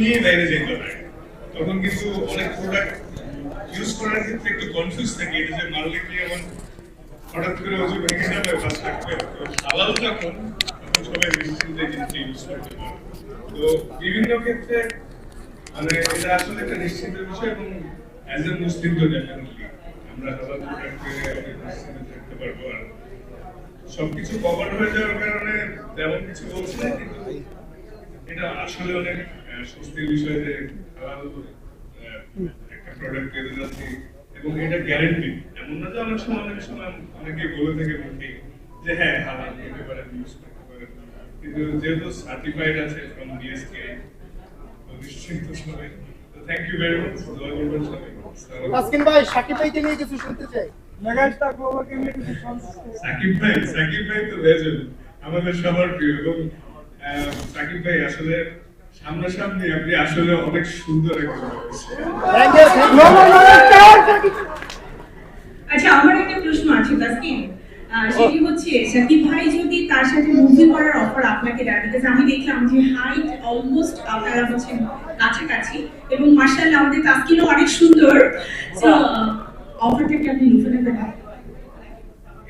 নিয়ে বাইরে যেতে হয়, তখন কিন্তু অনেক প্রোডাক্ট ইউজ করার ক্ষেত্রে একটু কনফিউজ থাকে, এটা যে মারলে কি আমার হঠাৎ করে ওজন ভেঙে যাবে বা থাকবে। তো হালাল যখন তখন সবাই নিশ্চিন্তে জিনিসটা ইউজ করতে পারে। তো বিভিন্ন ক্ষেত্রে মানে এটা আসলে একটা নিশ্চিন্তের বিষয়, এবং অ্যাজ এ মুসলিম তো ডেফিনেটলি আমরা হালাল প্রোডাক্টকে অনেক নিশ্চিন্তে থাকতে পারবো। আর সবকিছু কভার হয়ে যাওয়ার কারণে তেমন কিছু বলছি না, কিন্তু এটা আসলে অনেক স্বস্তির বিষয় যে হালাল একটা প্রোডাক্ট পেতে যাচ্ছি, এবং এটা গ্যারান্টি। এমন না যে অনেক সময় অনেকে বলে থাকে মুখে যে হ্যাঁ হালাল পেতে পারেন, ইউজ করতে পারেন, কিন্তু যেহেতু সার্টিফাইড আছে ফ্রম বিএসকে, তো নিশ্চিন্ত সবাই। তো থ্যাংক ইউ ভেরি মাচ, দোয়া করবেন সবাই। তাসকিন ভাই, সাকিব ভাইকে নিয়ে কিছু শুনতে চাই। সাকিব ভাই তো লেজেন্ড, আমাদের সবার প্রিয়। এবং সাকিব ভাই আসলে সামনাসামনি আপনি আসলে অনেক সুন্দর একজন মানুষ। আচ্ছা, আমার একটা প্রশ্ন আছে তাসকিন, সেটি হচ্ছে সাকিব ভাই যদি তার সাথে মুভি করার অফার আপনাকে দেয়, বিকজ আমি দেখলাম যে হাইট অলমোস্ট আপনারা হচ্ছেন কাছাকাছি, এবং মাশাআল্লাহ আমাদের তাসকিনও অনেক সুন্দর, সো অফারটা কি আপনি নিতে নেবেন?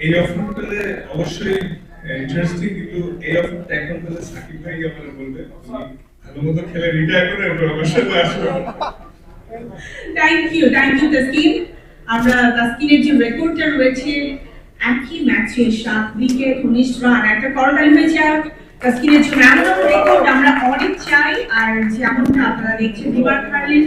এই অফার পেলে অবশ্যই ইন্টারেস্টিং, কিন্তু এই অফারটা এখন পেলে সাকিব ভাই আমাকে বলবে ভালো মতো খেলে রিটায়ার করে আমরা অবশ্যই আসবো। Thank you Taskin. আমরা তাসকিনের যে রেকর্ডটা রয়েছে একই ম্যাচে 7 উইকেট 19 রান, একটা করতালি হয়ে যাক তাসকিনের জন্য। এমন রেকর্ড আমরা অনেক চাই, আর যেমনটা আপনারা দেখছেন, বিবার কার্লিন